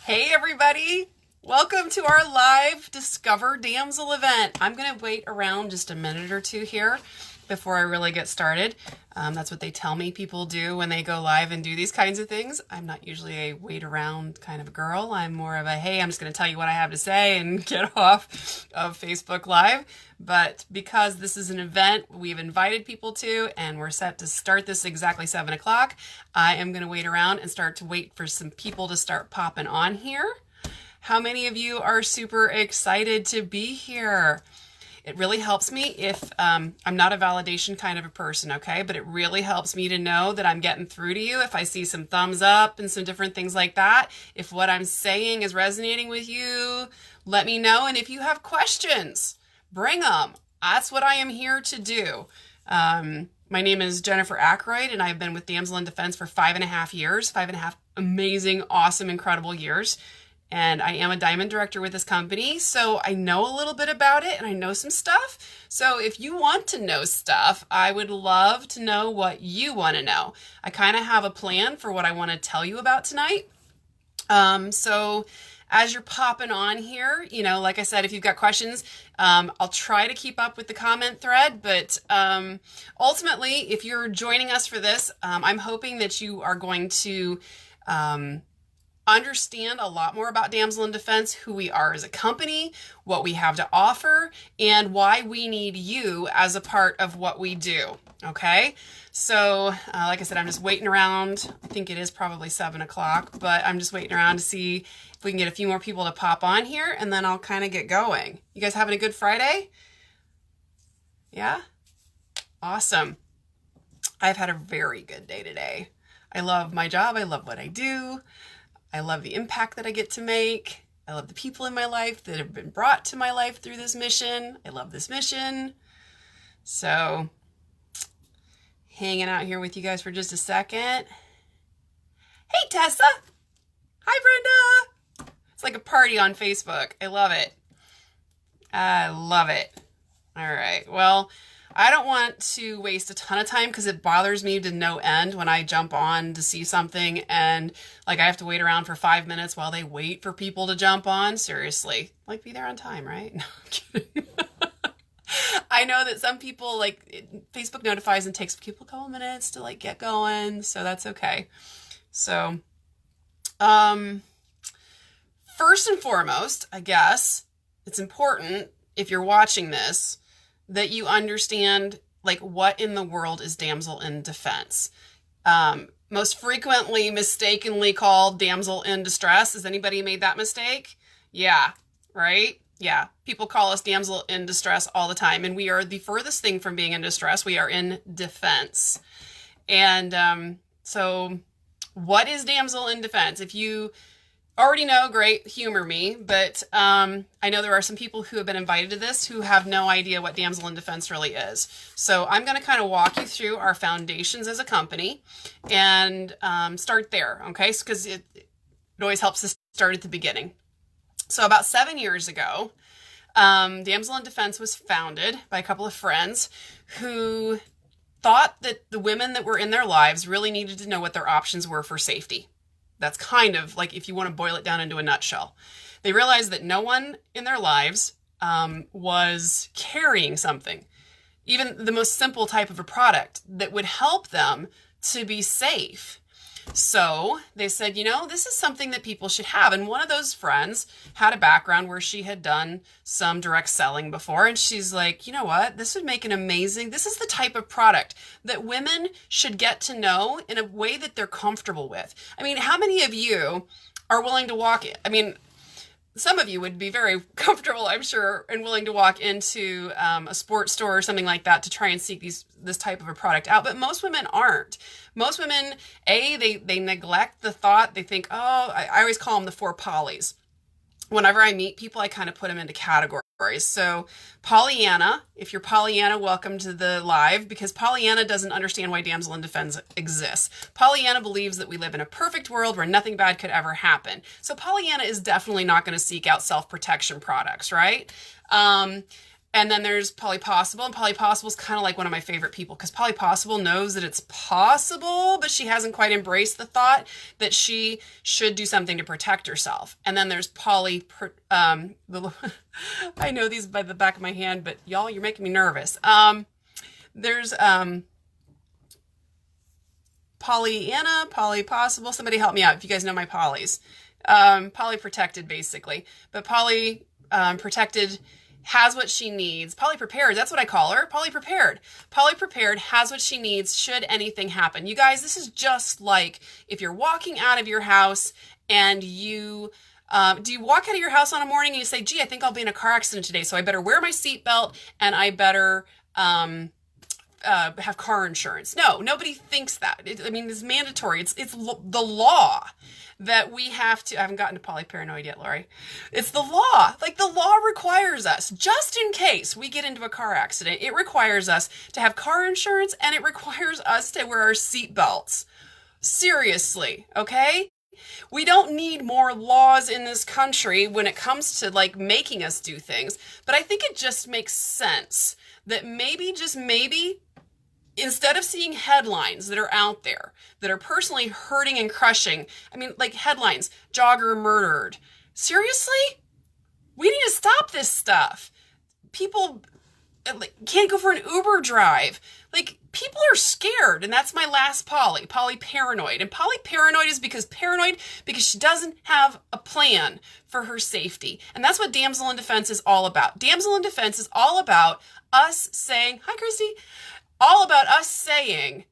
Hey everybody! Welcome to our live Discover Damsel event. I'm going to wait around just a minute or two here before I really get started. That's what they tell me people do when they go live and do these kinds of things. I'm not usually a wait around kind of a girl. I'm more of a, hey, I'm just going to tell you what I have to say and get off of Facebook Live. But because this is an event we've invited people to and we're set to start this exactly 7 o'clock, I am going to wait around and start to wait for some people to start popping on here. How many of you are super excited to be here? It really helps me if I'm not a validation kind of a person, okay? But it really helps me to know that I'm getting through to you if I see some thumbs up and some different things like that. If what I'm saying is resonating with you, let me know. And if you have questions, bring them. That's what I am here to do. My name is Jennifer Ackroyd, and I've been with Damsel in Defense for 5.5 years, 5.5 amazing, awesome, incredible years. And I am a diamond director with this company, so I know a little bit about it and I know some stuff. So if you want to know stuff, I would love to know what you want to know. I kind of have a plan for what I want to tell you about tonight. So as you're popping on here, like I said, if you've got questions, I'll try to keep up with the comment thread, but ultimately, if you're joining us for this, I'm hoping that you are going to understand a lot more about Damsel in Defense, who we are as a company, what we have to offer, and why we need you as a part of what we do. Okay? So, like I said, I'm just waiting around. I think it is probably 7 o'clock, but I'm just waiting around to see if we can get a few more people to pop on here, and then I'll kind of get going. You guys having a good Friday? Yeah? Awesome. I've had a very good day today. I love my job. I love what I do. I love the impact that I get to make. I love the people in my life that have been brought to my life through this mission. I love this mission. So, hanging out here with you guys for just a second. Hey, Tessa. Hi, Brenda. It's like a party on Facebook. I love it. I love it. All right. Well, I don't want to waste a ton of time because it bothers me to no end when I jump on to see something and I have to wait around for 5 minutes while they wait for people to jump on. Seriously, be there on time, right? No, I'm kidding. I know that some people Facebook notifies and takes people a couple minutes to get going, so that's okay. So, first and foremost, I guess it's important if you're watching this that you understand what in the world is Damsel in Defense. Most frequently mistakenly called damsel in distress. Has anybody made that mistake? Yeah, right? Yeah, people call us damsel in distress all the time, and we are the furthest thing from being in distress. We are in defense. And so what is damsel in defense? If you already know, great, humor me, but I know there are some people who have been invited to this who have no idea what Damsel in Defense really is. So I'm going to kind of walk you through our foundations as a company and start there, okay? Because it always helps to start at the beginning. So about 7 years ago, Damsel in Defense was founded by a couple of friends who thought that the women that were in their lives really needed to know what their options were for safety. That's kind of if you want to boil it down into a nutshell. They realized that no one in their lives was carrying something, even the most simple type of a product that would help them to be safe. So they said, this is something that people should have. And one of those friends had a background where she had done some direct selling before. And she's like, you know what? This would make this is the type of product that women should get to know in a way that they're comfortable with. I mean, how many of you are willing to walk in? I mean, some of you would be very comfortable, I'm sure, and willing to walk into a sports store or something like that to try and seek this type of a product out. But most women aren't. Most women, they neglect the thought. They think, I always call them the 4 polys. Whenever I meet people, I kind of put them into categories. So Pollyanna, if you're Pollyanna, welcome to the live, because Pollyanna doesn't understand why Damsel in Defense exists. Pollyanna believes that we live in a perfect world where nothing bad could ever happen. So Pollyanna is definitely not going to seek out self-protection products, right? And then there's Polly Possible, and Polly Possible is kind of like one of my favorite people because Polly Possible knows that it's possible, but she hasn't quite embraced the thought that she should do something to protect herself. And then there's I know these by the back of my hand, but y'all, you're making me nervous. There's Pollyanna, Polly Possible. Somebody help me out if you guys know my Pollys. Polly Protected, basically. But Polly Protected has what she needs. Polly Prepared, that's what I call her. Polly Prepared. Polly Prepared has what she needs should anything happen. You guys, this is just like if you're walking out of your house and you, do you walk out of your house on a morning and you say, gee, I think I'll be in a car accident today, so I better wear my seatbelt and I better have car insurance. No, nobody thinks that. It's mandatory. It's the law that we have to. I haven't gotten to polyparanoid yet, Lori. It's the law. Like the law requires us, just in case we get into a car accident, it requires us to have car insurance and it requires us to wear our seatbelts. Seriously, okay? We don't need more laws in this country when it comes to like making us do things, but I think it just makes sense that maybe, just maybe, instead of seeing headlines that are out there that are personally hurting and crushing, like headlines, jogger murdered. Seriously? We need to stop this stuff. People can't go for an Uber drive. People are scared, and that's my last Polly paranoid. And Polly paranoid is because she doesn't have a plan for her safety. And that's what Damsel in Defense is all about. Damsel in Defense is all about us saying, hi, Christy, all about us saying,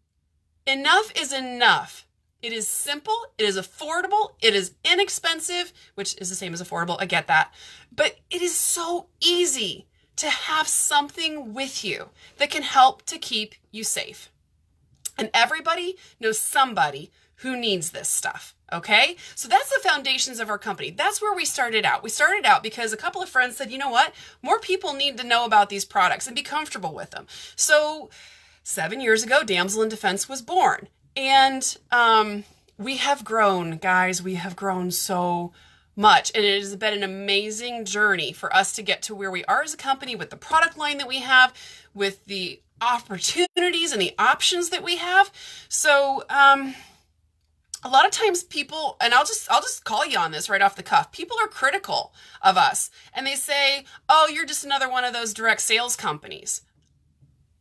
enough is enough. It is simple, it is affordable, it is inexpensive, which is the same as affordable, I get that. But it is so easy to have something with you that can help to keep you safe. And everybody knows somebody who needs this stuff, okay? So that's the foundations of our company. That's where we started out. We started out because a couple of friends said, you know what? More people need to know about these products and be comfortable with them. So 7 years ago, Damsel in Defense was born. And we have grown, guys. We have grown so much. And it has been an amazing journey for us to get to where we are as a company with the product line that we have, with the opportunities and the options that we have. So a lot of times people, and I'll just call you on this right off the cuff, people are critical of us and they say, oh, you're just another one of those direct sales companies.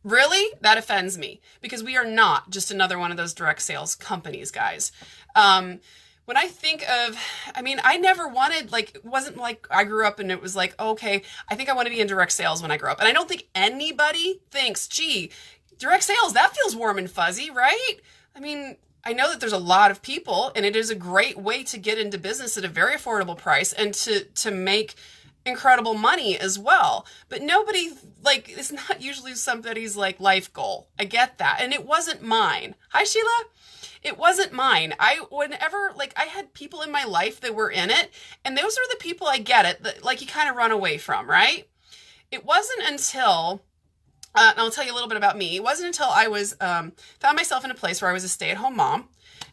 Really? That offends me because we are not just another one of those direct sales companies, guys. When I think of, I never wanted, it wasn't like I grew up and it was like, okay, I think I want to be in direct sales when I grow up. And I don't think anybody thinks, gee, direct sales, that feels warm and fuzzy, right? I know that there's a lot of people and it is a great way to get into business at a very affordable price and to make incredible money as well. But nobody, it's not usually somebody's life goal. I get that. And it wasn't mine. Hi, Sheila. It wasn't mine. I had people in my life that were in it, and those are the people, I get it, that you kind of run away from, right? It wasn't until, and I'll tell you a little bit about me. It wasn't until I was, found myself in a place where I was a stay-at-home mom,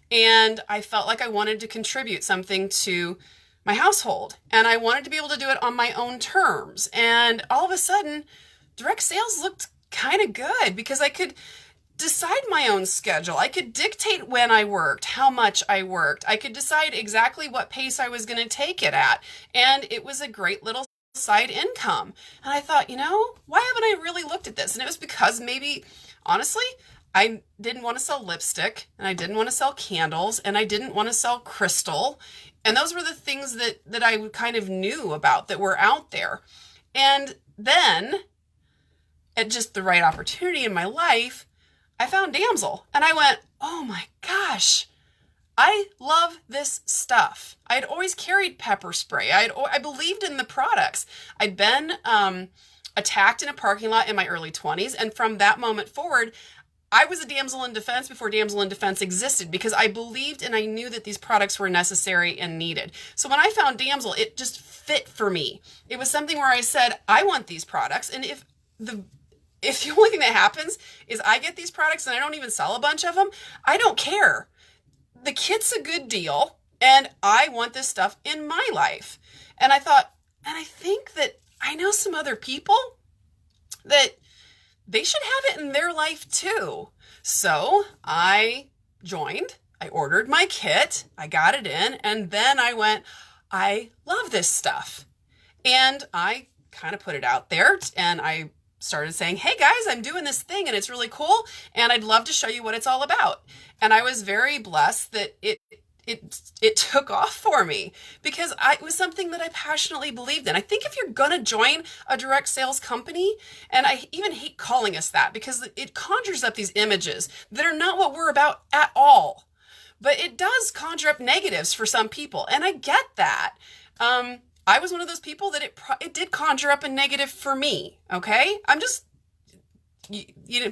and I felt like I wanted to contribute something to my household, and I wanted to be able to do it on my own terms. And all of a sudden, direct sales looked kind of good because I could decide my own schedule. I could dictate when I worked, how much I worked. I could decide exactly what pace I was going to take it at. And it was a great little side income. And I thought, why haven't I really looked at this? And it was because maybe, honestly, I didn't want to sell lipstick, and I didn't want to sell candles, and I didn't want to sell crystal. And those were the things that I kind of knew about that were out there. And then, at just the right opportunity in my life, I found Damsel, and I went, oh my gosh, I love this stuff. I had always carried pepper spray. I believed in the products. I'd been attacked in a parking lot in my early 20s, and from that moment forward, I was a Damsel in Defense before Damsel in Defense existed because I believed and I knew that these products were necessary and needed. So when I found Damsel, it just fit for me. It was something where I said, I want these products, and if the only thing that happens is I get these products and I don't even sell a bunch of them, I don't care. The kit's a good deal and I want this stuff in my life. And I thought, and I think that I know some other people that they should have it in their life too. So I joined, I ordered my kit, I got it in, and then I went, I love this stuff. And I kind of put it out there, and I started saying, hey guys, I'm doing this thing and it's really cool, and I'd love to show you what it's all about. And I was very blessed that it took off for me, because it was something that I passionately believed in. I think if you're going to join a direct sales company, and I even hate calling us that because it conjures up these images that are not what we're about at all, but it does conjure up negatives for some people. And I get that. I was one of those people that it did conjure up a negative for me. Okay. I'm just, you know,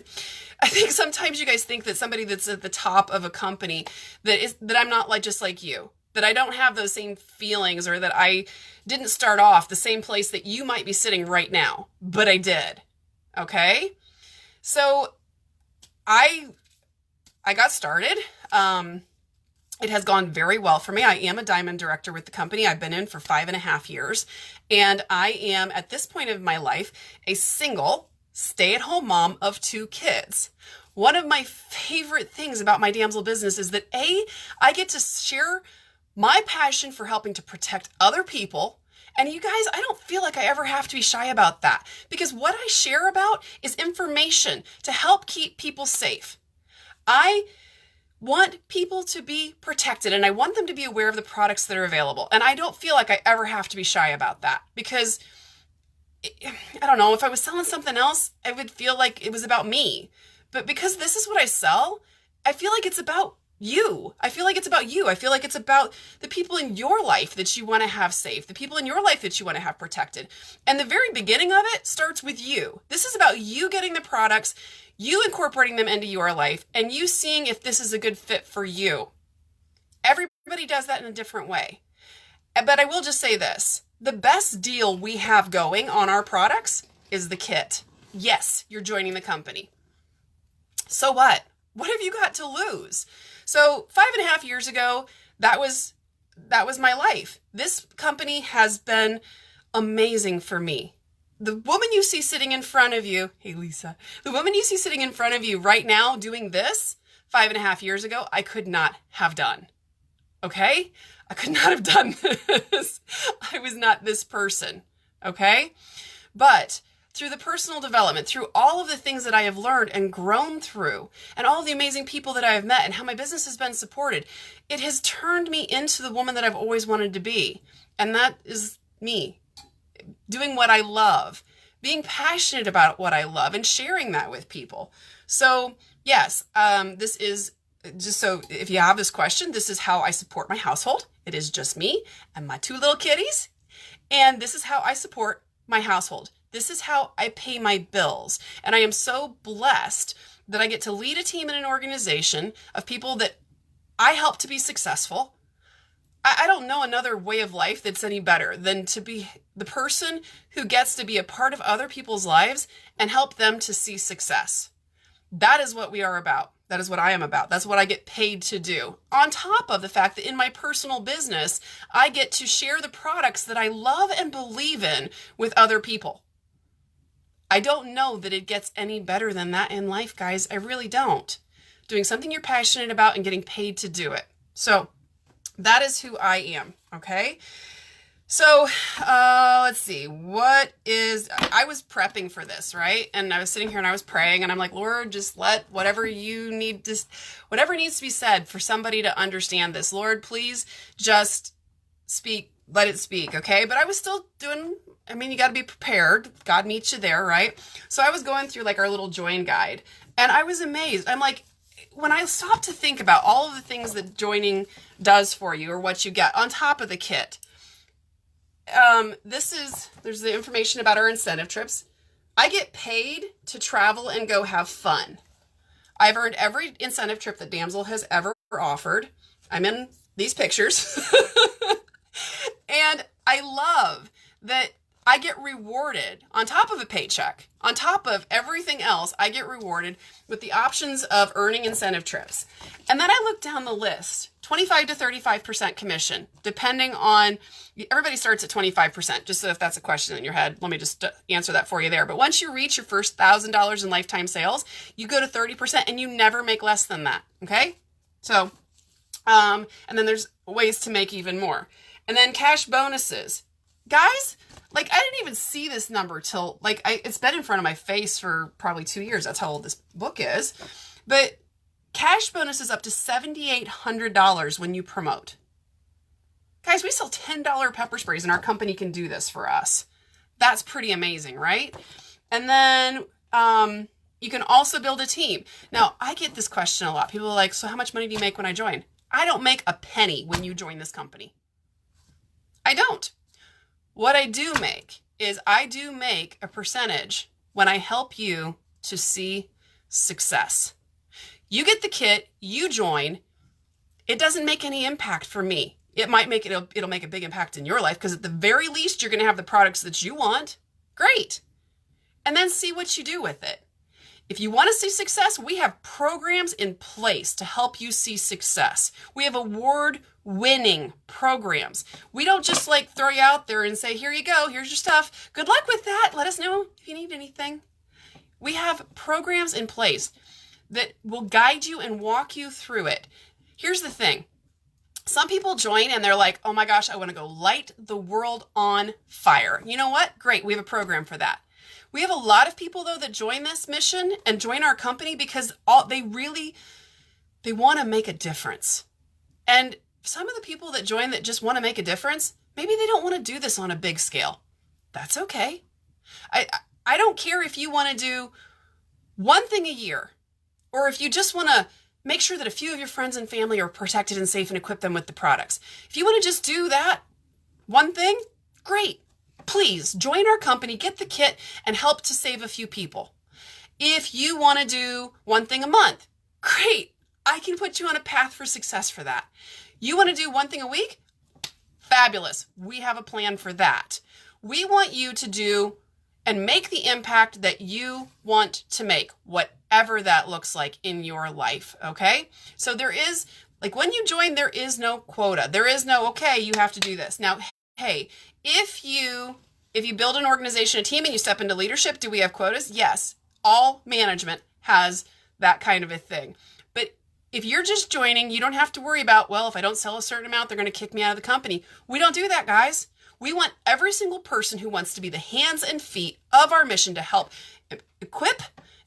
I think sometimes you guys think that somebody that's at the top of a company that I'm not just like you, that I don't have those same feelings, or that I didn't start off the same place that you might be sitting right now, but I did. Okay. So I got started. It has gone very well for me. I am a diamond director with the company. I've been in for 5.5 years. And I am, at this point of my life, a single stay-at-home mom of 2 kids. One of my favorite things about my Damsel business is that I get to share my passion for helping to protect other people. And you guys, I don't feel like I ever have to be shy about that, because what I share about is information to help keep people safe. I want people to be protected, and I want them to be aware of the products that are available. And I don't feel like I ever have to be shy about that, because I don't know, if I was selling something else, I would feel like it was about me. But because this is what I sell, I feel like it's about you. I feel like it's about you. I feel like it's about the people in your life that you want to have safe, the people in your life that you want to have protected. And the very beginning of it starts with you. This is about you getting the products, you incorporating them into your life, and you seeing if this is a good fit for you. Everybody does that in a different way. But I will just say this. The best deal we have going on our products is the kit. Yes, you're joining the company. So what? What have you got to lose? So 5.5 years ago, that was my life. This company has been amazing for me. The woman you see sitting in front of you, hey Lisa, the woman you see sitting in front of you right now doing this 5.5 years ago, I could not have done. Okay? I could not have done this. I was not this person. Okay? But through the personal development, through all of the things that I have learned and grown through, and all of the amazing people that I have met, and how my business has been supported, it has turned me into the woman that I've always wanted to be. And that is me. Doing what I love, being passionate about what I love, and sharing that with people. So yes, this is just, so if you have this question, this is how I support my household. It is just me and my 2 little kitties. And this is how I support my household. This is how I pay my bills. And I am so blessed that I get to lead a team in an organization of people that I help to be successful. I don't know another way of life that's any better than to be the person who gets to be a part of other people's lives and help them to see success. That is what we are about. That is what I am about. That's what I get paid to do. On top of the fact that in my personal business, I get to share the products that I love and believe in with other people. I don't know that it gets any better than that in life, guys. I really don't. Doing something you're passionate about and getting paid to do it. So that is who I am, okay? So, let's see, I was prepping for this, right? And I was sitting here and I was praying, and I'm like, Lord, just let whatever needs to be said for somebody to understand this. Lord, please just speak, let it speak, okay? But I was still you got to be prepared. God meets you there, right? So I was going through our little join guide, and I was amazed. I'm like, when I stopped to think about all of the things that joining does for you, or what you get on top of the kit, there's the information about our incentive trips. I get paid to travel and go have fun. I've earned every incentive trip that Damsel has ever offered. I'm in these pictures. And I love that I get rewarded on top of a paycheck, on top of everything else, I get rewarded with the options of earning incentive trips. And then I look down the list, 25 to 35% commission, depending on, everybody starts at 25%, just so if that's a question in your head, let me just answer that for you there. But once you reach your first $1,000 in lifetime sales, you go to 30% and you never make less than that, okay? So, and then there's ways to make even more. And then cash bonuses. Guys, like, I didn't even see this number till, like, it's been in front of my face for probably 2 years. That's how old this book is. But cash bonuses up to $7,800 when you promote. Guys, we sell $10 pepper sprays, and our company can do this for us. That's pretty amazing, right? And then you can also build a team. Now, I get this question a lot. People are like, so how much money do you make when I join? I don't make a penny when you join this company. I don't. What I do make is I do make a percentage when I help you to see success. You get the kit, you join, it doesn't make any impact for me. It might make it'll make a big impact in your life because at the very least you're going to have the products that you want. Great. And then see what you do with it. If you want to see success, we have programs in place to help you see success. We have award-winning programs. We don't just like throw you out there and say, here you go, here's your stuff. Good luck with that. Let us know if you need anything. We have programs in place that will guide you and walk you through it. Here's the thing. Some people join and they're like, oh my gosh, I want to go light the world on fire. You know what? Great. We have a program for that. We have a lot of people, though, that join this mission and join our company because they want to make a difference. And some of the people that join that just want to make a difference, maybe they don't want to do this on a big scale. That's okay. I don't care if you want to do one thing a year, or if you just want to make sure that a few of your friends and family are protected and safe and equip them with the products. If you want to just do that one thing, great. Please join our company, get the kit, and help to save a few people. If you want to do one thing a month, great. I can put you on a path for success for that. You want to do one thing a week? Fabulous. We have a plan for that. We want you to do and make the impact that you want to make, whatever that looks like in your life, okay? So there is, like when you join, there is no quota. There is no, okay, you have to do this. Now, hey, if you build an organization, a team, and you step into leadership, do we have quotas? Yes. All management has that kind of a thing. But if you're just joining, you don't have to worry about, well, if I don't sell a certain amount, they're going to kick me out of the company. We don't do that, guys. We want every single person who wants to be the hands and feet of our mission to help equip,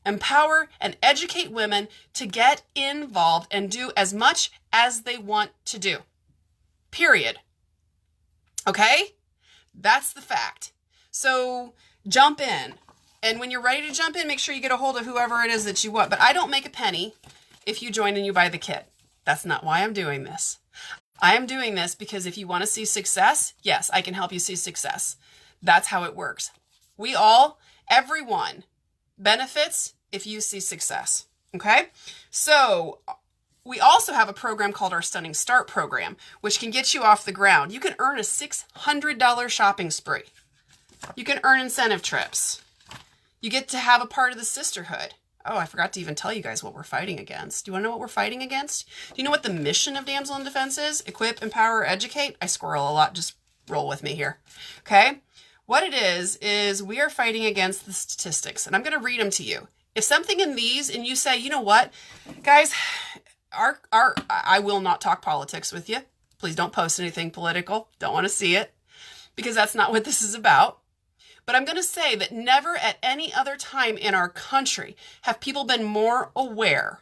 empower, and educate women to get involved and do as much as they want to do. Period. Okay? That's the fact. So jump in. And when you're ready to jump in, make sure you get a hold of whoever it is that you want. But I don't make a penny if you join and you buy the kit. That's not why I'm doing this. I am doing this because if you want to see success, yes, I can help you see success. That's how it works. Everyone benefits if you see success. Okay? So we also have a program called our Stunning Start program, which can get you off the ground. You can earn a $600 shopping spree. You can earn incentive trips. You get to have a part of the sisterhood. Oh, I forgot to even tell you guys what we're fighting against. Do you want to know what we're fighting against? Do you know what the mission of Damsel in Defense is? Equip, empower, educate. I squirrel a lot. Just roll with me here. Okay? What it is we are fighting against the statistics. And I'm going to read them to you. If something in these, and you say, you know what, guys, I will not talk politics with you. Please don't post anything political. Don't want to see it. Because that's not what this is about. But I'm going to say that never at any other time in our country have people been more aware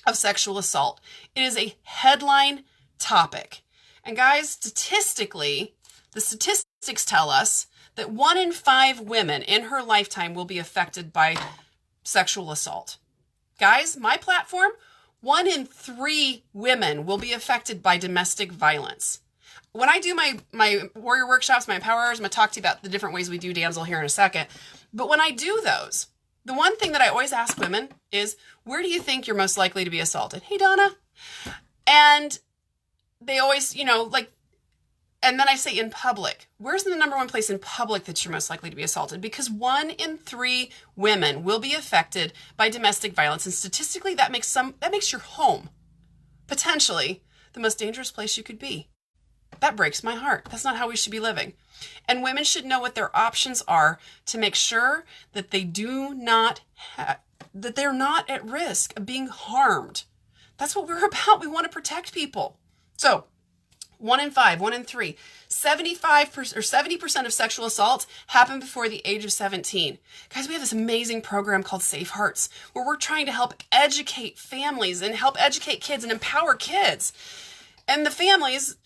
of sexual assault. It is a headline topic. And guys, statistically, the statistics tell us that 1 in 5 women in her lifetime will be affected by sexual assault. Guys, my platform, 1 in 3 women will be affected by domestic violence. When I do my warrior workshops, my empower hours, I'm going to talk to you about the different ways we do Damsel here in a second. But when I do those, the one thing that I always ask women is, where do you think you're most likely to be assaulted? Hey, Donna. And they always, like And then I say in public. Where's the number one place in public that you're most likely to be assaulted? Because 1 in 3 women will be affected by domestic violence. And statistically, that makes your home potentially the most dangerous place you could be. That breaks my heart. That's not how we should be living. And women should know what their options are to make sure that they do not that they're not at risk of being harmed. That's what we're about. We want to protect people. So 1 in 5, 1 in 3, 75% or 70% of sexual assaults happen before the age of 17. Guys, we have this amazing program called Safe Hearts, where we're trying to help educate families and help educate kids and empower kids and the families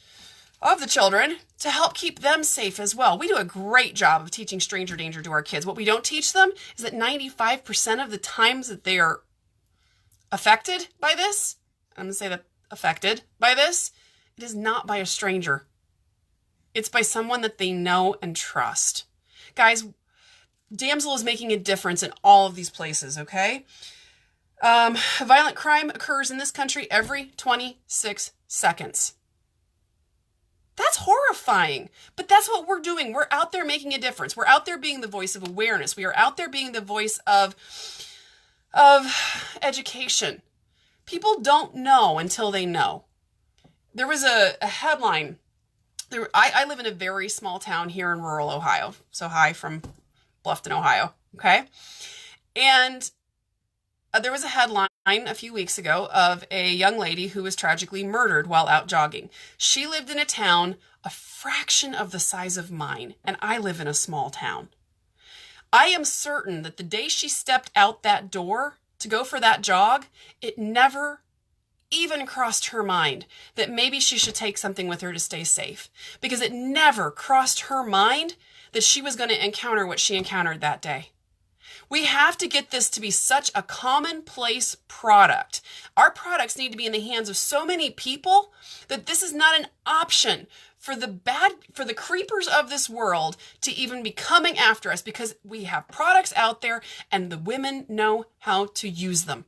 of the children to help keep them safe as well. We do a great job of teaching stranger danger to our kids. What we don't teach them is that 95% of the times that they are affected by this, I'm going to say that affected by this, it is not by a stranger. It's by someone that they know and trust. Guys, Damsel is making a difference in all of these places, okay? Violent crime occurs in this country every 26 seconds. That's horrifying, but that's what we're doing. We're out there making a difference. We're out there being the voice of awareness. We are out there being the voice of education. People don't know until they know. There was a headline. I live in a very small town here in rural Ohio. So hi from Bluffton, Ohio. Okay. And there was a headline a few weeks ago of a young lady who was tragically murdered while out jogging. She lived in a town a fraction of the size of mine, and I live in a small town. I am certain that the day she stepped out that door to go for that jog, it never even crossed her mind that maybe she should take something with her to stay safe, because it never crossed her mind that she was going to encounter what she encountered that day. We have to get this to be such a commonplace product. Our products need to be in the hands of so many people that this is not an option for the creepers of this world to even be coming after us, because we have products out there and the women know how to use them.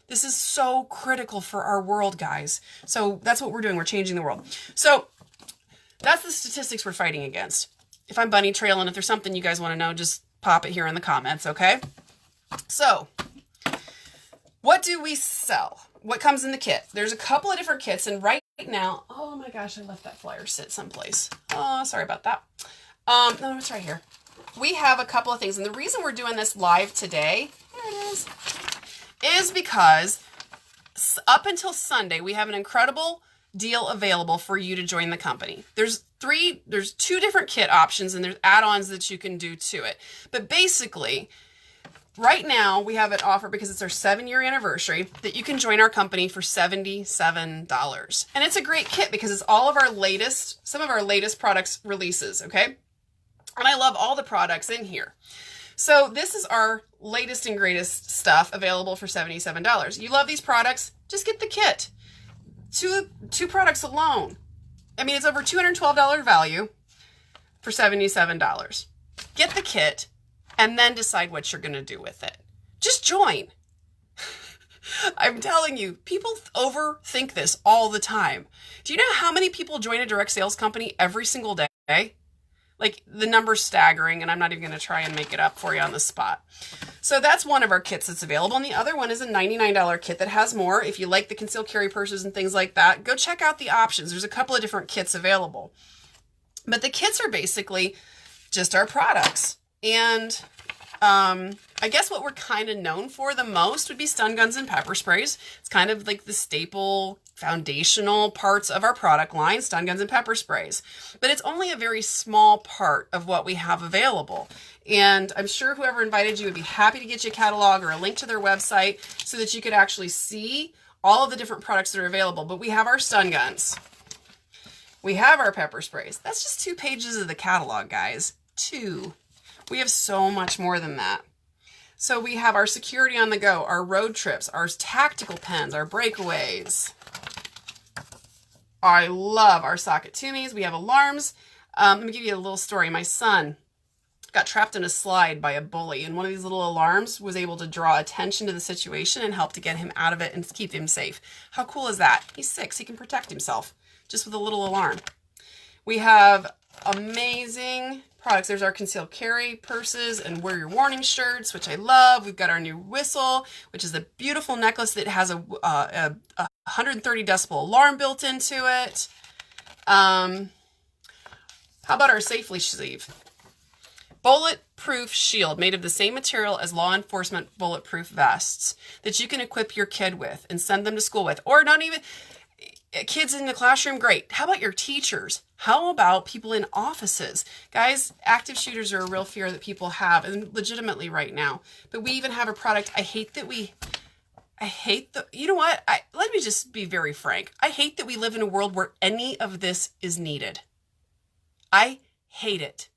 This is so critical for our world, guys. So that's what we're doing. We're changing the world. So that's the statistics we're fighting against. If I'm bunny trailing, if there's something you guys want to know, just pop it here in the comments, okay? So what do we sell? What comes in the kit? There's a couple of different kits, and right now, oh my gosh, I left that flyer sit someplace. Oh, sorry about that. No, it's right here. We have a couple of things, and the reason we're doing this live today, there it is because up until Sunday, we have an incredible deal available for you to join the company. There's 2 different kit options, and there's add-ons that you can do to it. But basically, right now we have an offer, because it's our 7-year anniversary, that you can join our company for $77. And it's a great kit because it's all of some of our latest products releases, okay? And I love all the products in here. So this is our latest and greatest stuff available for $77. You love these products? Just get the kit. Two products alone. I mean, it's over $212 value for $77. Get the kit and then decide what you're going to do with it. Just join. I'm telling you, people overthink this all the time. Do you know how many people join a direct sales company every single day? Like, the number's staggering, and I'm not even going to try and make it up for you on the spot. So that's one of our kits that's available, and the other one is a $99 kit that has more. If you like the concealed carry purses and things like that, go check out the options. There's a couple of different kits available. But the kits are basically just our products. And I guess what we're kind of known for the most would be stun guns and pepper sprays. It's kind of like the staple foundational parts of our product line, stun guns and pepper sprays. But it's only a very small part of what we have available. And I'm sure whoever invited you would be happy to get you a catalog or a link to their website so that you could actually see all of the different products that are available. But we have our stun guns. We have our pepper sprays. That's just 2 pages of the catalog, guys. 2. We have so much more than that. So we have our security on the go, our road trips, our tactical pens, our breakaways. I love our socket tumies. We have alarms. Let me give you a little story. My son got trapped in a slide by a bully, and one of these little alarms was able to draw attention to the situation and help to get him out of it and keep him safe. How cool is that? He's 6. He can protect himself just with a little alarm. We have amazing products. There's our concealed carry purses and wear your warning shirts, which I love. We've got our new whistle, which is a beautiful necklace that has a 130 decibel alarm built into it. How about our safely sleeve? Bulletproof shield made of the same material as law enforcement bulletproof vests that you can equip your kid with and send them to school with, or not even kids in the classroom. Great. How about your teachers? How about people in offices? Guys, active shooters are a real fear that people have, and legitimately right now. But we even have a product. You know what? Let me just be very frank. I hate that we live in a world where any of this is needed. I hate it.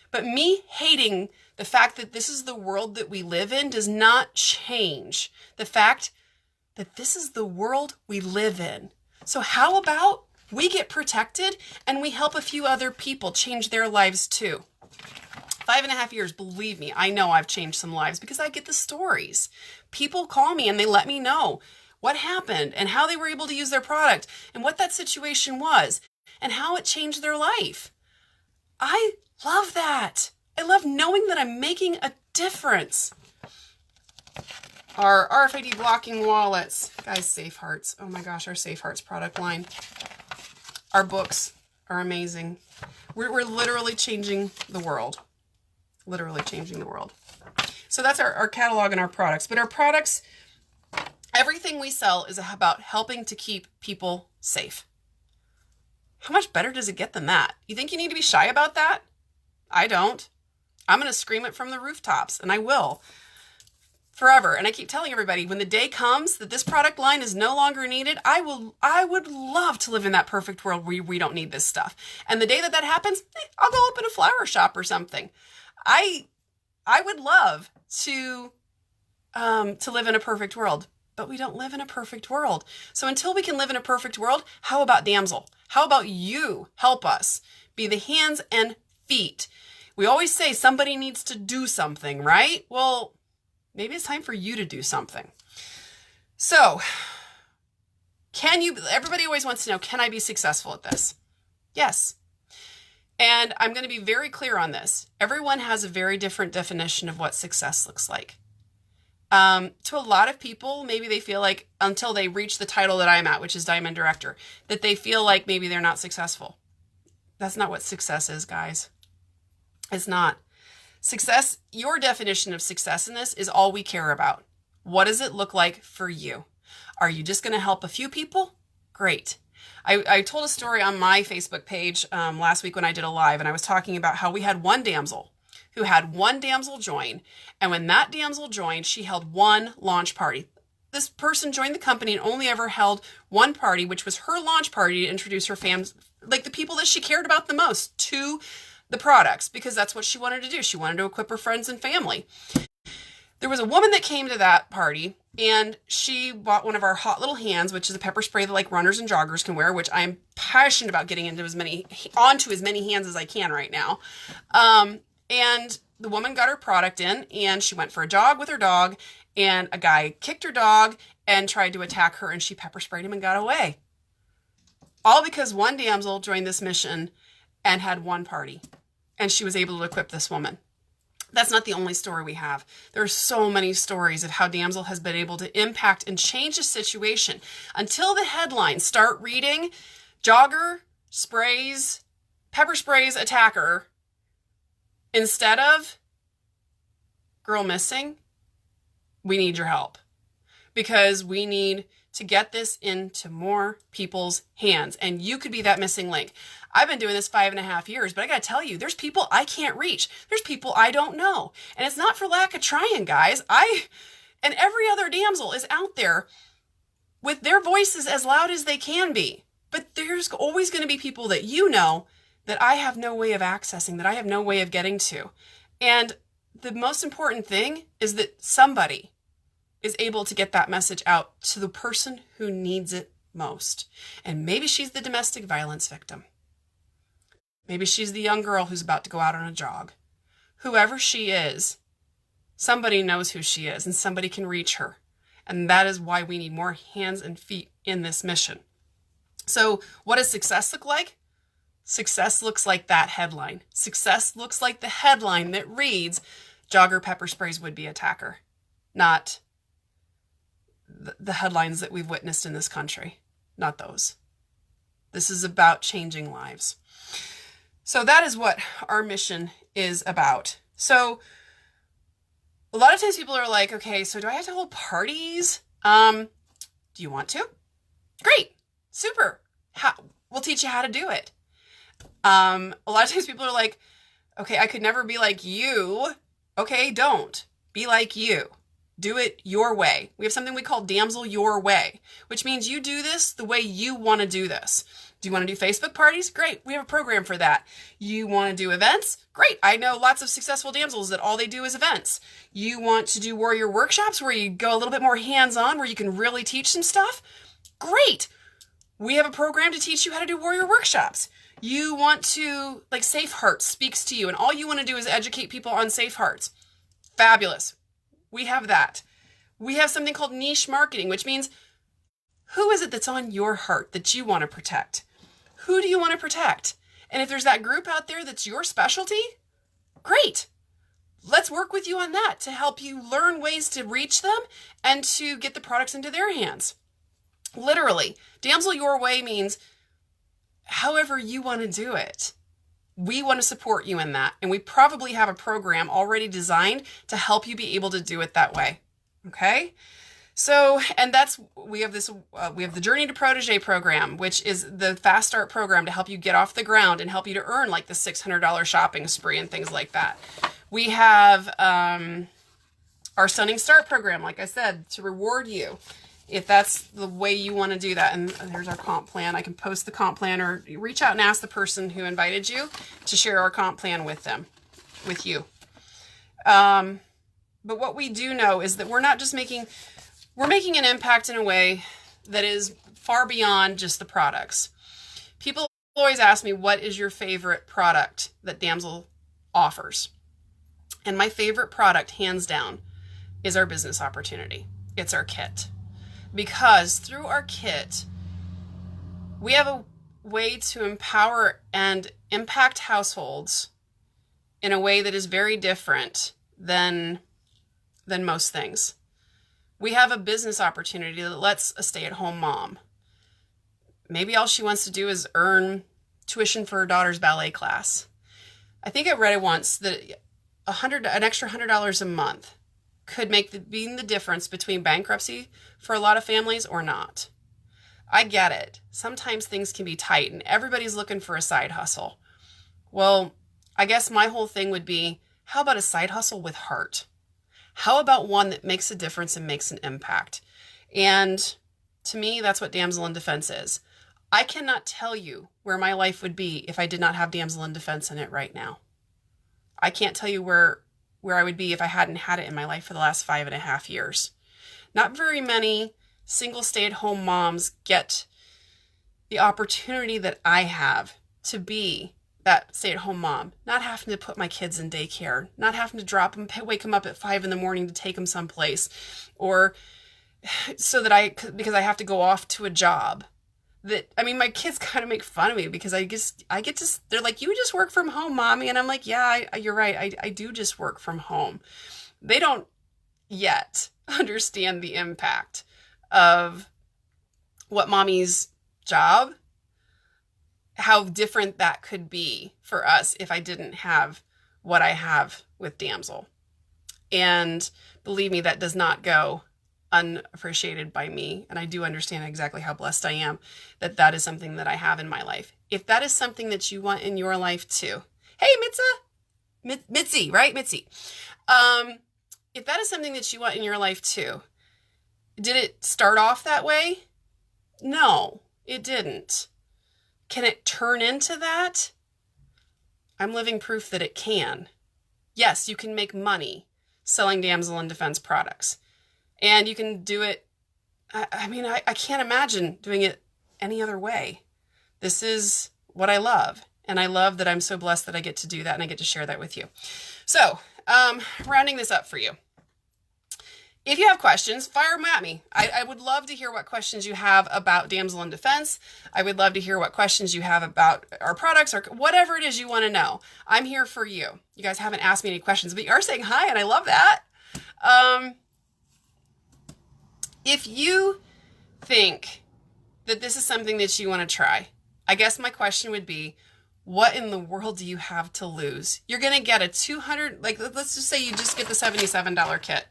But me hating the fact that this is the world that we live in does not change the fact that this is the world we live in. So how about we get protected and we help a few other people change their lives too? 5.5 years, believe me, I know I've changed some lives because I get the stories. People call me and they let me know what happened and how they were able to use their product and what that situation was and how it changed their life. I love that. I love knowing that I'm making a difference. Our RFID blocking wallets. Guys, Safe Hearts. Oh my gosh, our Safe Hearts product line. Our books are amazing. We're literally changing the world. Literally changing the world. So that's our catalog and our products. But our products, everything we sell is about helping to keep people safe. How much better does it get than that? You think you need to be shy about that? I don't. I'm going to scream it from the rooftops, and I will. Forever. And I keep telling everybody, when the day comes that this product line is no longer needed, I would love to live in that perfect world where we don't need this stuff. And the day that happens, I'll go open a flower shop or something. I would love to live in a perfect world, but we don't live in a perfect world. So until we can live in a perfect world, how about Damsel? How about you help us be the hands and feet? We always say somebody needs to do something, right? Well, maybe it's time for you to do something. So, everybody always wants to know, can I be successful at this? Yes. And I'm going to be very clear on this. Everyone has a very different definition of what success looks like. To a lot of people, maybe they feel like until they reach the title that I'm at, which is Diamond Director, that they feel like maybe they're not successful. That's not what success is, guys. It's not. Success, your definition of success in this is all we care about. What does it look like for you? Are you just going to help a few people? Great. I told a story on my Facebook page last week when I did a live, and I was talking about how we had one damsel who had one damsel join. And when that damsel joined, she held one launch party. This person joined the company and only ever held one party, which was her launch party to introduce her fans, like the people that she cared about the most, to the products, because that's what she wanted to do. She wanted to equip her friends and family. There was a woman that came to that party and she bought one of our hot little hands, which is a pepper spray that like runners and joggers can wear, which I'm passionate about getting onto as many hands as I can right now. And the woman got her product in and she went for a jog with her dog, and a guy kicked her dog and tried to attack her, and she pepper sprayed him and got away. All because one damsel joined this mission and had one party. And she was able to equip this woman. That's not the only story we have. There are so many stories of how Damsel has been able to impact and change a situation until the headlines start reading jogger sprays, pepper sprays attacker, instead of girl missing. We need your help because we need to get this into more people's hands, and you could be that missing link. I've been doing this 5.5 years, but I got to tell you, there's people I can't reach. There's people I don't know. And it's not for lack of trying, guys. And every other damsel is out there with their voices as loud as they can be. But there's always going to be people that you know that I have no way of accessing, that I have no way of getting to. And the most important thing is that somebody is able to get that message out to the person who needs it most. And maybe she's the domestic violence victim. Maybe she's the young girl who's about to go out on a jog. Whoever she is, somebody knows who she is and somebody can reach her. And that is why we need more hands and feet in this mission. So what does success look like? Success looks like that headline. Success looks like the headline that reads, Jogger pepper sprays would-be attacker, not the headlines that we've witnessed in this country. Not those. This is about changing lives. So that is what our mission is about. So a lot of times people are like, okay, so do I have to hold parties? Do you want to? Great. Super. We'll teach you how to do it. A lot of times people are like, okay, I could never be like you. Okay, don't. Be like you. Do it your way. We have something we call Damsel Your Way, which means you do this the way you want to do this. Do you want to do Facebook parties? Great. We have a program for that. You want to do events? Great. I know lots of successful damsels that all they do is events. You want to do warrior workshops where you go a little bit more hands-on, where you can really teach some stuff? Great. We have a program to teach you how to do warrior workshops. You want to, like, Safe Hearts speaks to you, and all you want to do is educate people on Safe Hearts. Fabulous. We have that. We have something called niche marketing, which means who is it that's on your heart that you want to protect? Who do you want to protect? And if there's that group out there that's your specialty, great. Let's work with you on that to help you learn ways to reach them and to get the products into their hands. Literally, Damsel Your Way means however you want to do it. We want to support you in that. And we probably have a program already designed to help you be able to do it that way. Okay? So, and we have the Journey to Protege program, which is the Fast Start program to help you get off the ground and help you to earn like the $600 shopping spree and things like that. We have our Stunning Start program, like I said, to reward you if that's the way you want to do that. And there's our comp plan. I can post the comp plan, or reach out and ask the person who invited you to share our comp plan with you. But what we do know is that we're making an impact in a way that is far beyond just the products. People always ask me, what is your favorite product that Damsel offers? And my favorite product, hands down, is our business opportunity. It's our kit. Because through our kit, we have a way to empower and impact households in a way that is very different than most things. We have a business opportunity that lets a stay-at-home mom, maybe all she wants to do is earn tuition for her daughter's ballet class. I think I read it once that an extra $100 a month could make the difference between bankruptcy for a lot of families or not. I get it. Sometimes things can be tight and everybody's looking for a side hustle. Well, I guess my whole thing would be, how about a side hustle with heart? How about one that makes a difference and makes an impact? And to me, that's what Damsel in Defense is. I cannot tell you where my life would be if I did not have Damsel in Defense in it right now. I can't tell you where I would be if I hadn't had it in my life for the last 5.5 years. Not very many single stay-at-home moms get the opportunity that I have to be that stay-at-home mom, not having to put my kids in daycare, not having to drop them, wake them up at 5 a.m. to take them someplace, or so that because I have to go off to a job. My kids kind of make fun of me because they're like, you just work from home, mommy. And I'm like, yeah, you're right. I do just work from home. They don't yet understand the impact of what mommy's job, how different that could be for us if I didn't have what I have with Damsel. And believe me, that does not go unappreciated by me. And I do understand exactly how blessed I am that is something that I have in my life. If that is something that you want in your life too. Hey, Mitzi, right? Mitzi. If that is something that you want in your life too, did it start off that way? No, it didn't. Can it turn into that? I'm living proof that it can. Yes, you can make money selling Damsel in Defense products. And you can do it, I can't imagine doing it any other way. This is what I love. And I love that I'm so blessed that I get to do that and I get to share that with you. So, rounding this up for you. If you have questions, fire them at me. I would love to hear what questions you have about Damsel in Defense. I would love to hear what questions you have about our products or whatever it is you want to know. I'm here for you. You guys haven't asked me any questions, but you are saying hi, and I love that. If you think that this is something that you want to try, I guess my question would be, what in the world do you have to lose? You're going to get a $200, like, let's just say you just get the $77 kit.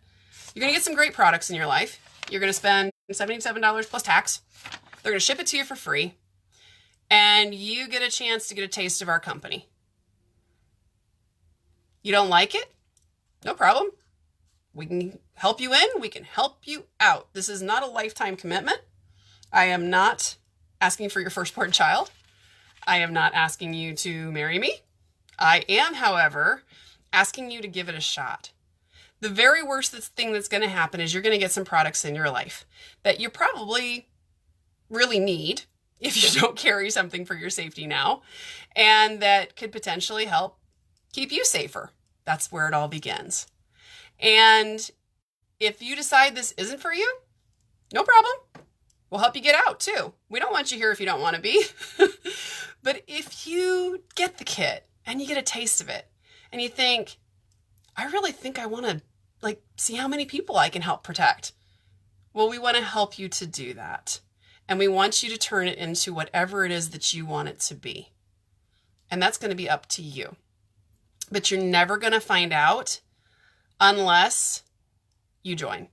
You're going to get some great products in your life. You're going to spend $77 plus tax. They're going to ship it to you for free. And you get a chance to get a taste of our company. You don't like it? No problem. We can help you in. We can help you out. This is not a lifetime commitment. I am not asking for your firstborn child. I am not asking you to marry me. I am, however, asking you to give it a shot. The very worst thing that's going to happen is you're going to get some products in your life that you probably really need if you don't carry something for your safety now, and that could potentially help keep you safer. That's where it all begins. And if you decide this isn't for you, no problem. We'll help you get out too. We don't want you here if you don't want to be. But if you get the kit and you get a taste of it and you think, I really think I want to see how many people I can help protect. Well, we want to help you to do that. And we want you to turn it into whatever it is that you want it to be. And that's going to be up to you. But you're never going to find out unless you join.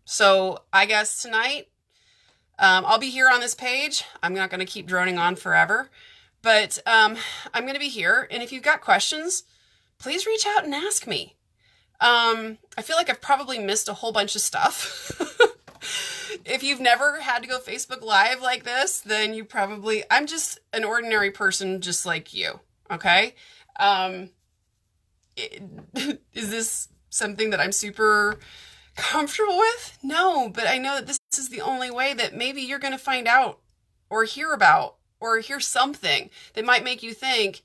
So I guess tonight, I'll be here on this page. I'm not going to keep droning on forever, but I'm going to be here. And if you've got questions, please reach out and ask me. I feel like I've probably missed a whole bunch of stuff. If you've never had to go Facebook Live like this, then I'm just an ordinary person just like you, okay? Is this something that I'm super comfortable with? No, but I know that this is the only way that maybe you're going to find out or hear about or hear something that might make you think,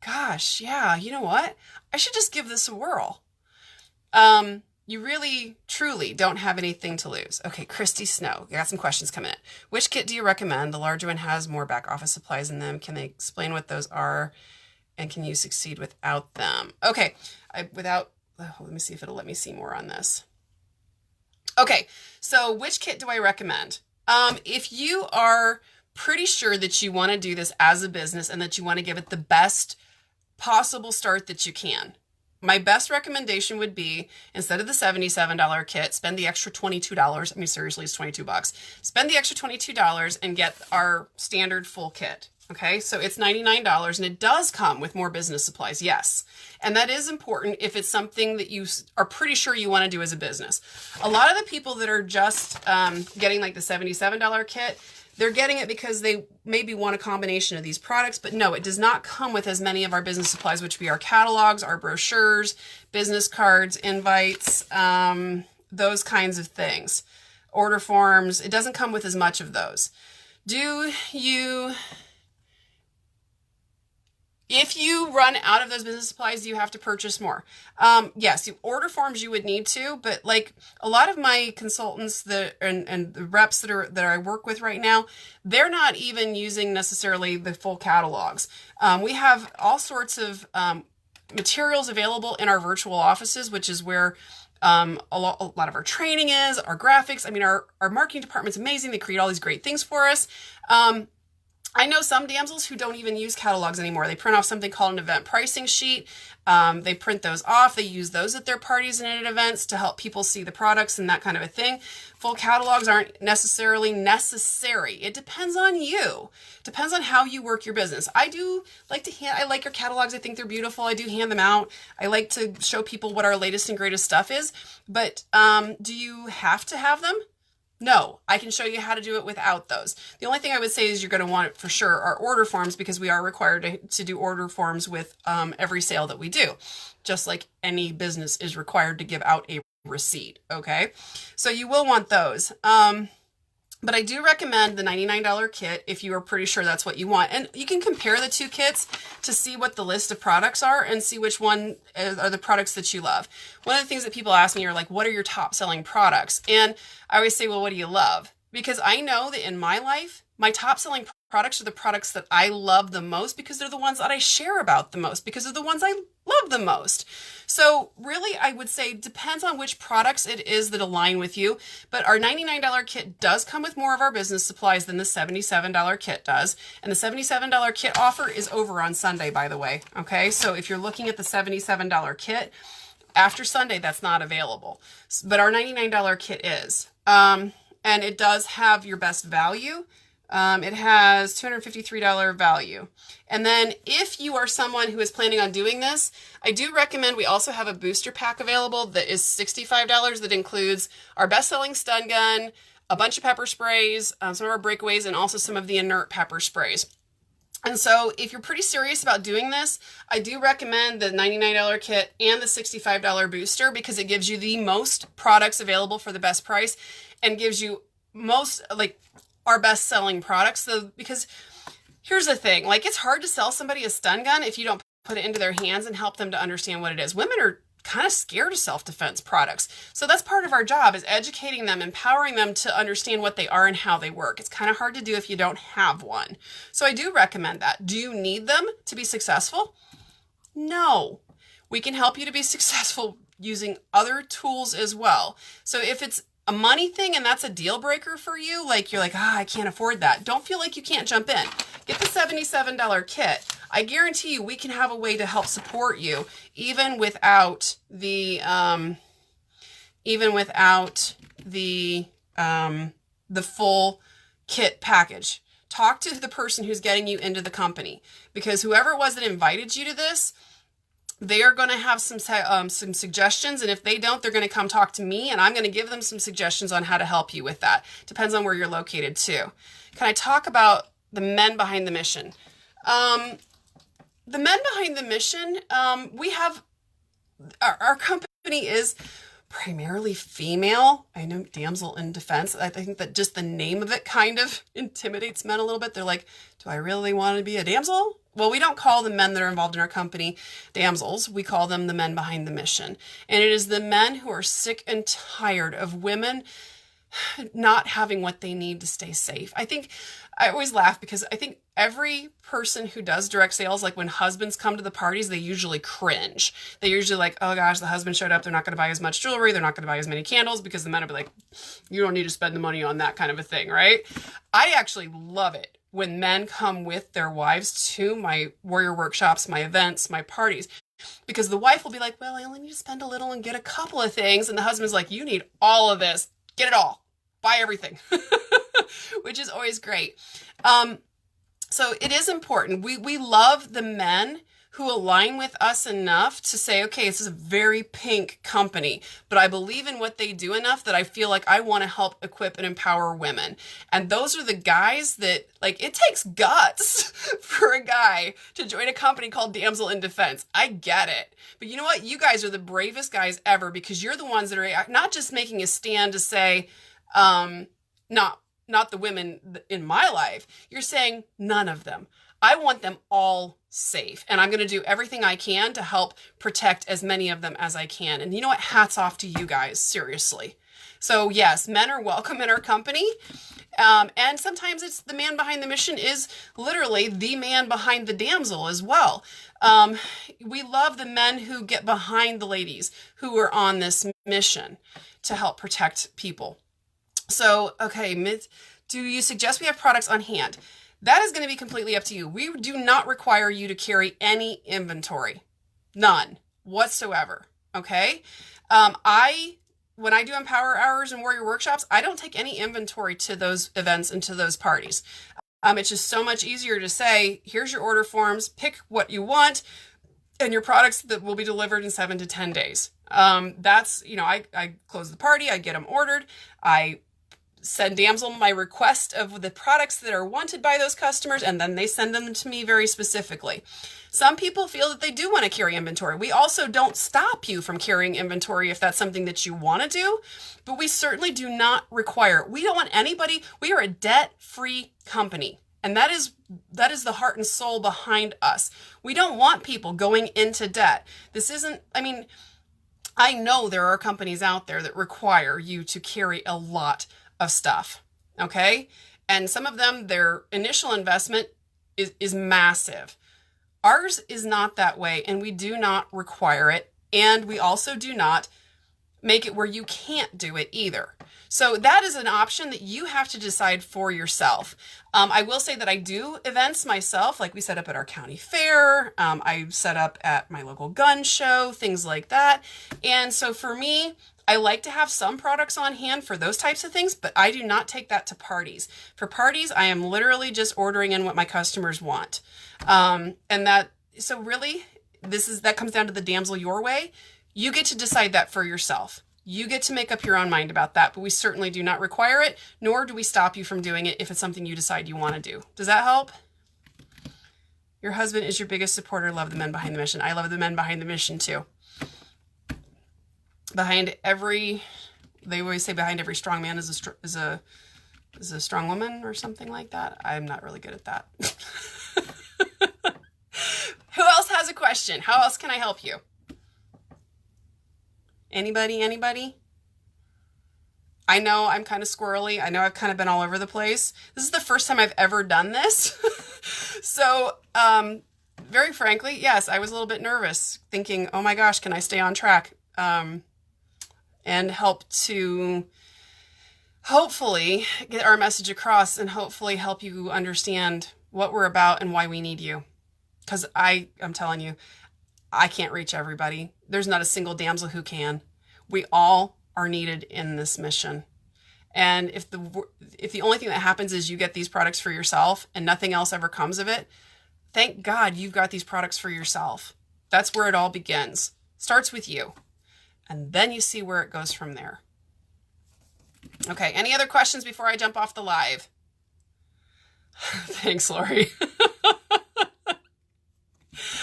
gosh, yeah, you know what? I should just give this a whirl. You really, truly don't have anything to lose. Okay, Christy Snow, I got some questions coming in. Which kit do you recommend? The larger one has more back office supplies in them. Can they explain what those are? And can you succeed without them? Okay, let me see if it'll let me see more on this. Okay, so which kit do I recommend? If you are pretty sure that you want to do this as a business and that you want to give it the best possible start that you can, my best recommendation would be, instead of the $77 kit, spend the extra $22. I mean, seriously, it's $22. Spend the extra $22 and get our standard full kit. Okay, so it's $99 and it does come with more business supplies, yes. And that is important if it's something that you are pretty sure you want to do as a business. A lot of the people that are just getting like the $77 kit, they're getting it because they maybe want a combination of these products, but no, it does not come with as many of our business supplies, which would be our catalogs, our brochures, business cards, invites, those kinds of things. Order forms, it doesn't come with as much of those. If you run out of those business supplies, do you have to purchase more? Yes, order forms you would need to, but like a lot of my consultants and the reps that I work with right now, they're not even using necessarily the full catalogs. We have all sorts of materials available in our virtual offices, which is where a lot of our training is, our graphics. I mean, our marketing department's amazing. They create all these great things for us. I know some damsels who don't even use catalogs anymore. They print off something called an event pricing sheet. They print those off. They use those at their parties and at events to help people see the products and that kind of a thing. Full catalogs aren't necessarily necessary. It depends on you. Depends on how you work your business. I like your catalogs. I think they're beautiful. I do hand them out. I like to show people what our latest and greatest stuff is. But do you have to have them? No, I can show you how to do it without those. The only thing I would say is you're going to want it for sure are order forms, because we are required to do order forms with every sale that we do, just like any business is required to give out a receipt. Okay, so you will want those. But I do recommend the $99 kit if you are pretty sure that's what you want. And you can compare the two kits to see what the list of products are and see which one are the products that you love. One of the things that people ask me are like, what are your top selling products? And I always say, well, what do you love? Because I know that in my life, my top selling products are the products that I love the most because they're the ones that I share about the most because they're the ones I love the most. So really, I would say depends on which products it is that align with you. But our $99 kit does come with more of our business supplies than the $77 kit does. And the $77 kit offer is over on Sunday, by the way. Okay, so if you're looking at the $77 kit, after Sunday, that's not available. But our $99 kit is. And it does have your best value. It has $253 value. And then if you are someone who is planning on doing this, I do recommend we also have a booster pack available that is $65 that includes our best-selling stun gun, a bunch of pepper sprays, some of our breakaways, and also some of the inert pepper sprays. And so if you're pretty serious about doing this, I do recommend the $99 kit and the $65 booster because it gives you the most products available for the best price and gives you most, like, our best selling products. So, because here's the thing, like, it's hard to sell somebody a stun gun if you don't put it into their hands and help them to understand what it is. Women are kind of scared of self-defense products. So that's part of our job, is educating them, empowering them to understand what they are and how they work. It's kind of hard to do if you don't have one. So I do recommend that. Do you need them to be successful? No. We can help you to be successful using other tools as well. So if it's a money thing and that's a deal breaker for you, like you're like, I can't afford that, don't feel like you can't jump in. Get the $77 kit. I guarantee you we can have a way to help support you even without the full kit package. Talk to the person who's getting you into the company, because whoever it was that invited you to this, they are going to have some suggestions, and if they don't, they're going to come talk to me, and I'm going to give them some suggestions on how to help you with that. Depends on where you're located, too. Can I talk about the men behind the mission? The men behind the mission, we have, our company is primarily female. I know, Damsel in Defense. I think that just the name of it kind of intimidates men a little bit. They're like, do I really want to be a damsel? Well, we don't call the men that are involved in our company damsels. We call them the men behind the mission. And it is the men who are sick and tired of women not having what they need to stay safe. I always laugh because I think every person who does direct sales, like when husbands come to the parties, they usually cringe. They usually like, oh gosh, the husband showed up. They're not going to buy as much jewelry. They're not going to buy as many candles, because the men will be like, you don't need to spend the money on that kind of a thing, right? I actually love it when men come with their wives to my warrior workshops, my events, my parties, because the wife will be like, well, I only need to spend a little and get a couple of things. And the husband's like, you need all of this. Get it all. Buy everything, which is always great. So it is important. We love the men who align with us enough to say, okay, this is a very pink company, but I believe in what they do enough that I feel like I want to help equip and empower women. And those are the guys that, like, it takes guts for a guy to join a company called Damsel in Defense. I get it. But you know what? You guys are the bravest guys ever, because you're the ones that are not just making a stand to say, not the women in my life. You're saying none of them. I want them all safe, and I'm going to do everything I can to help protect as many of them as I can. And you know what? Hats off to you guys, seriously. So yes, men are welcome in our company. And sometimes it's the man behind the mission is literally the man behind the damsel as well. We love the men who get behind the ladies who are on this mission to help protect people. So, okay, do you suggest we have products on hand? That is going to be completely up to you. We do not require you to carry any inventory. None whatsoever. Okay? When I do Empower Hours and Warrior Workshops, I don't take any inventory to those events and to those parties. It's just so much easier to say, here's your order forms, pick what you want, and your products that will be delivered in 7 to 10 days. I close the party, I get them ordered, I send Damsel my request of the products that are wanted by those customers, and then they send them to me very specifically. Some people feel that they do want to carry inventory. We also don't stop you from carrying inventory if that's something that you want to do, but we certainly do not require it. We don't want anybody, we are a debt-free company. And that is the heart and soul behind us. We don't want people going into debt. This isn't, I mean, I know there are companies out there that require you to carry a lot of stuff, okay? And some of them, their initial investment is massive. Ours is not that way, and we do not require it, and we also do not make it where you can't do it either. So that is an option that you have to decide for yourself. I will say that I do events myself, like we set up at our county fair. I set up at my local gun show, things like that. And so for me, I like to have some products on hand for those types of things, but I do not take that to parties. For parties, I am literally just ordering in what my customers want. So really, that comes down to the Damsel your way. You get to decide that for yourself. You get to make up your own mind about that, but we certainly do not require it, nor do we stop you from doing it if it's something you decide you want to do. Does that help? Your husband is your biggest supporter. Love the men behind the mission. I love the men behind the mission too. They always say behind every strong man is a strong woman or something like that. I'm not really good at that. Who else has a question? How else can I help you? Anybody? I know I'm kind of squirrely. I know I've kind of been all over the place. This is the first time I've ever done this. So, very frankly, yes, I was a little bit nervous thinking, oh my gosh, can I stay on track? And help to hopefully get our message across and hopefully help you understand what we're about and why we need you. Because I'm telling you, I can't reach everybody. There's not a single damsel who can. We all are needed in this mission. And if the only thing that happens is you get these products for yourself and nothing else ever comes of it, thank God you've got these products for yourself. That's where it all begins. Starts with you. And then you see where it goes from there. Okay, any other questions before I jump off the live? Thanks, Lori.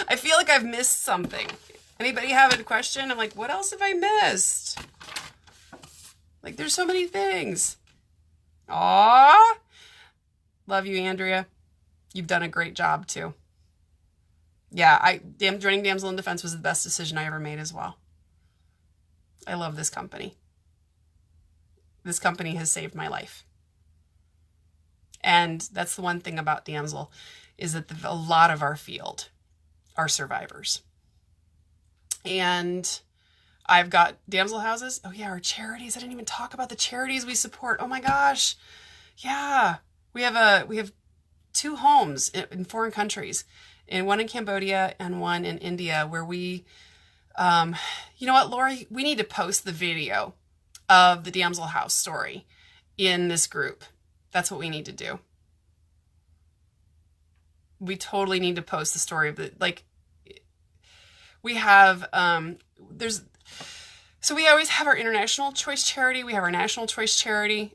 I feel like I've missed something. Anybody have a question? I'm like, what else have I missed? Like, there's so many things. Aw. Love you, Andrea. You've done a great job, too. Yeah, joining Damsel in Defense was the best decision I ever made as well. I love this company. This company has saved my life. And that's the one thing about Damsel, is that a lot of our field are survivors. And I've got Damsel houses. Oh yeah, our charities. I didn't even talk about the charities we support. Oh my gosh. Yeah. We have 2 homes in foreign countries, and one in Cambodia and one in India, where we, you know what, Lori, we need to post the video of the Damsel house story in this group. That's what we need to do. We totally need to post the story of we have, so we always have our international choice charity. We have our national choice charity.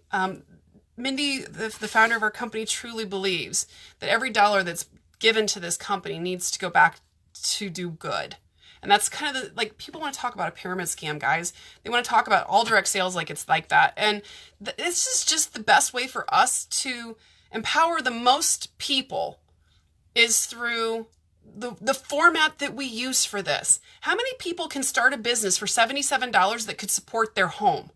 Mindy, the founder of our company, truly believes that every dollar that's given to this company needs to go back to do good. And that's kind of people want to talk about a pyramid scam, guys. They want to talk about all direct sales like it's like that. And this is just the best way for us to empower the most people is through the format that we use for this. How many people can start a business for $77 that could support their home?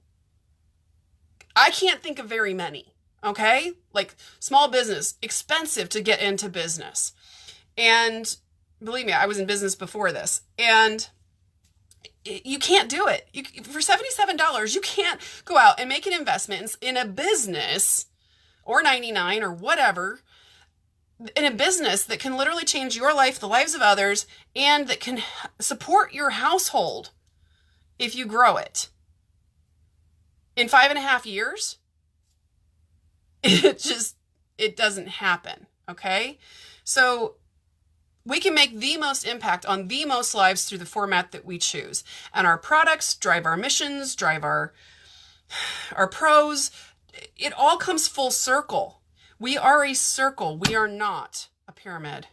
I can't think of very many, okay? Like, small business, expensive to get into business. And believe me, I was in business before this, and you can't do it. For $77, you can't go out and make an investment in a business, or 99 or whatever, in a business that can literally change your life, the lives of others, and that can support your household if you grow it. In 5.5 years, it doesn't happen, okay? So we can make the most impact on the most lives through the format that we choose. And our products drive our missions, drive our pros. it all comes full circle. We are a circle. We are not a pyramid.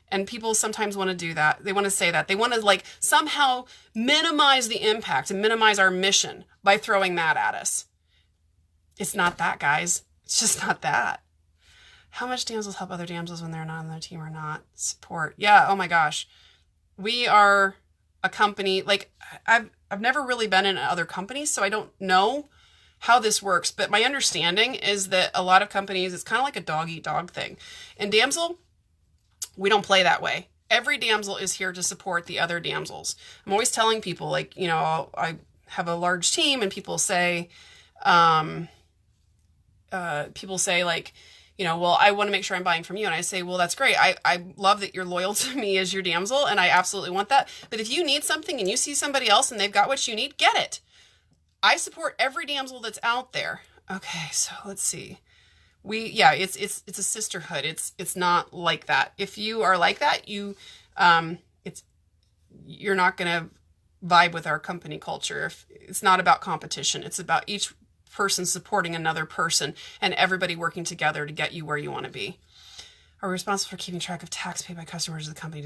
And people sometimes want to do that. They want to say that. They want to like somehow minimize the impact and minimize our mission by throwing that at us. It's not that, guys. It's just not that. How much damsels help other damsels when they're not on their team or not? Support. Yeah, oh my gosh. We are a company, like I've never really been in other companies, so I don't know how this works. But my understanding is that a lot of companies, it's kind of like a dog-eat-dog thing. And Damsel, we don't play that way. Every damsel is here to support the other damsels. I'm always telling people, like, you know, I have a large team and people say like, you know, well, I want to make sure I'm buying from you. And I say, well, that's great. I love that you're loyal to me as your damsel, and I absolutely want that. But if you need something and you see somebody else and they've got what you need, get it. I support every damsel that's out there. Okay, so let's see. It's a sisterhood. It's not like that. If you are like that, you're not going to vibe with our company culture. If it's not about competition, it's about each person supporting another person and everybody working together to get you where you want to be. Are we responsible for keeping track of tax paid by customers of the company?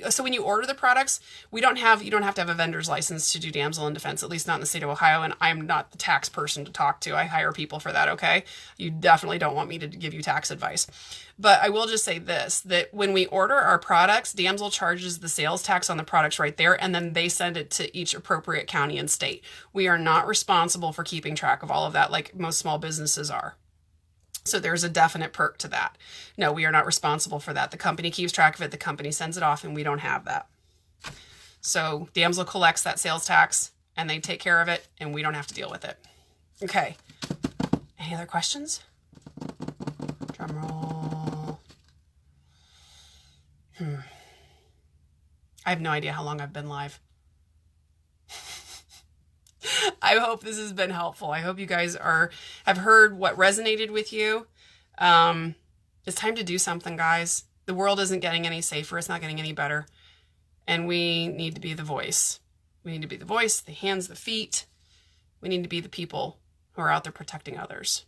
So when you order the products, you don't have to have a vendor's license to do damsel in defense, at least not in the state of Ohio. And I'm not the tax person to talk to. I hire people for that. Okay. You definitely don't want me to give you tax advice, but I will just say this, that when we order our products, Damsel charges the sales tax on the products right there. And then they send it to each appropriate county and state. We are not responsible for keeping track of all of that, like most small businesses are. So there's a definite perk to that. No, we are not responsible for that. The company keeps track of it. The company sends it off, and we don't have that. So Damsel collects that sales tax, and they take care of it, and we don't have to deal with it. Okay. Any other questions? Drum roll. I have no idea how long I've been live. I hope this has been helpful. I hope you guys have heard what resonated with you. It's time to do something, guys. The world isn't getting any safer. It's not getting any better. And we need to be the voice. We need to be the voice, the hands, the feet. We need to be the people who are out there protecting others.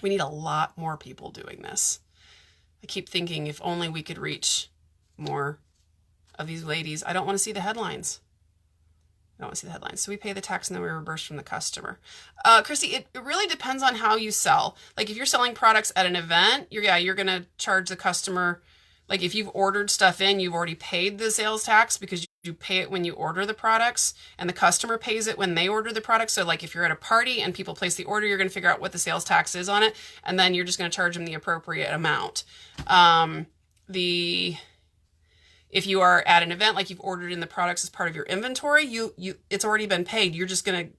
We need a lot more people doing this. I keep thinking if only we could reach more of these ladies. I don't want to see the headlines. I don't want to see the headlines. So we pay the tax and then we reimburse from the customer. Christy, it really depends on how you sell. Like if you're selling products at an event, you're going to charge the customer. Like if you've ordered stuff in, you've already paid the sales tax because you pay it when you order the products and the customer pays it when they order the products. So like if you're at a party and people place the order, you're going to figure out what the sales tax is on it. And then you're just going to charge them the appropriate amount. If you are at an event, like you've ordered in the products as part of your inventory, it's already been paid. You're just going to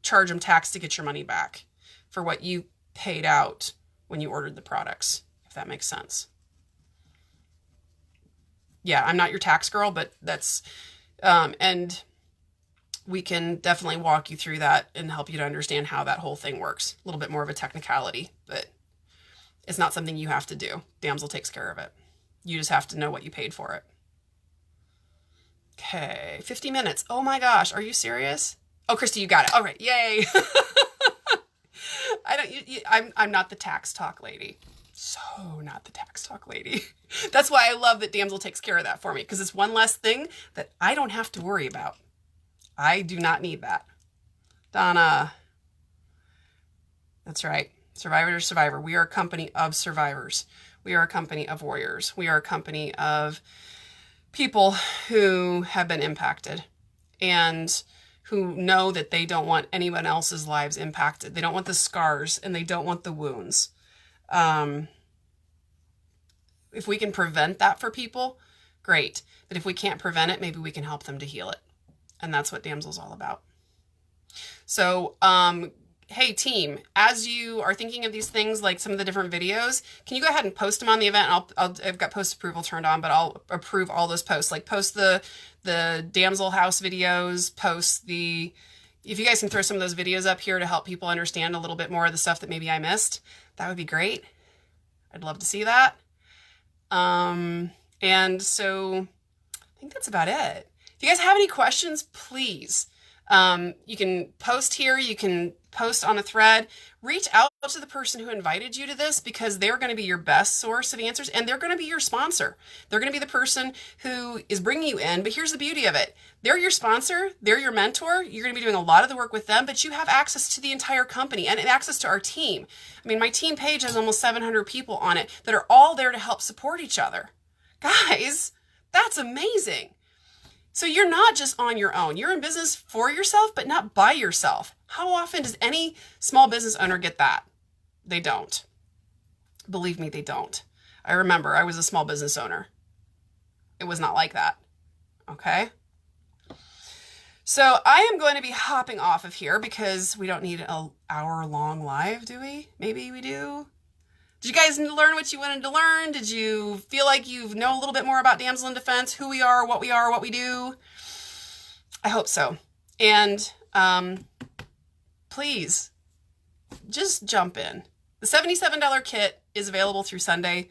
charge them tax to get your money back for what you paid out when you ordered the products, if that makes sense. Yeah, I'm not your tax girl, but that's, and we can definitely walk you through that and help you to understand how that whole thing works. A little bit more of a technicality, but it's not something you have to do. Damsel takes care of it. You just have to know what you paid for it. Okay, 50 minutes. Oh my gosh, are you serious? Oh, Christy, you got it. All right, yay. I'm not the tax talk lady. So not the tax talk lady. That's why I love that Damsel takes care of that for me, because it's one less thing that I don't have to worry about. I do not need that. Donna. That's right. Survivor to survivor. We are a company of survivors. We are a company of warriors. We are a company of people who have been impacted and who know that they don't want anyone else's lives impacted. They don't want the scars and they don't want the wounds. If we can prevent that for people, great. But if we can't prevent it, maybe we can help them to heal it. And that's what Damsel's all about. So, hey team, as you are thinking of these things, like some of the different videos, can you go ahead and post them on the event? I've got post approval turned on, but I'll approve all those posts. Like post the Damsel House videos, if you guys can throw some of those videos up here to help people understand a little bit more of the stuff that maybe I missed, that would be great. I'd love to see that. And so I think that's about it. If you guys have any questions, please, you can post here, you can post on a thread, reach out to the person who invited you to this, because they're going to be your best source of answers, and they're going to be your sponsor. They're going to be the person who is bringing you in. But here's the beauty of it. They're your sponsor. They're your mentor. You're going to be doing a lot of the work with them, but you have access to the entire company and access to our team. I mean, my team page has almost 700 people on it that are all there to help support each other. Guys, that's amazing. So you're not just on your own. You're in business for yourself, but not by yourself. How often does any small business owner get that? They don't. Believe me, they don't. I remember I was a small business owner. It was not like that. Okay? So I am going to be hopping off of here because we don't need an hour-long live, do we? Maybe we do. Did you guys learn what you wanted to learn? Did you feel like you know a little bit more about Damsel in Defense, who we are, what we do? I hope so. And please, just jump in. The $77 kit is available through Sunday,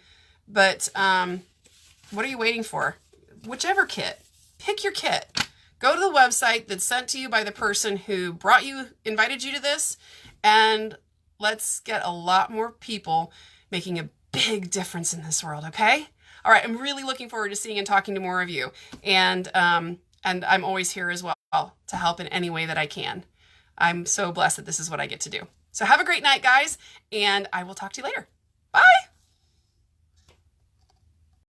but what are you waiting for? Whichever kit. Pick your kit. Go to the website that's sent to you by the person who invited you to this, and let's get a lot more people making a big difference in this world, okay? All right, I'm really looking forward to seeing and talking to more of you, and I'm always here as well to help in any way that I can. I'm so blessed that this is what I get to do. So have a great night, guys, and I will talk to you later. Bye!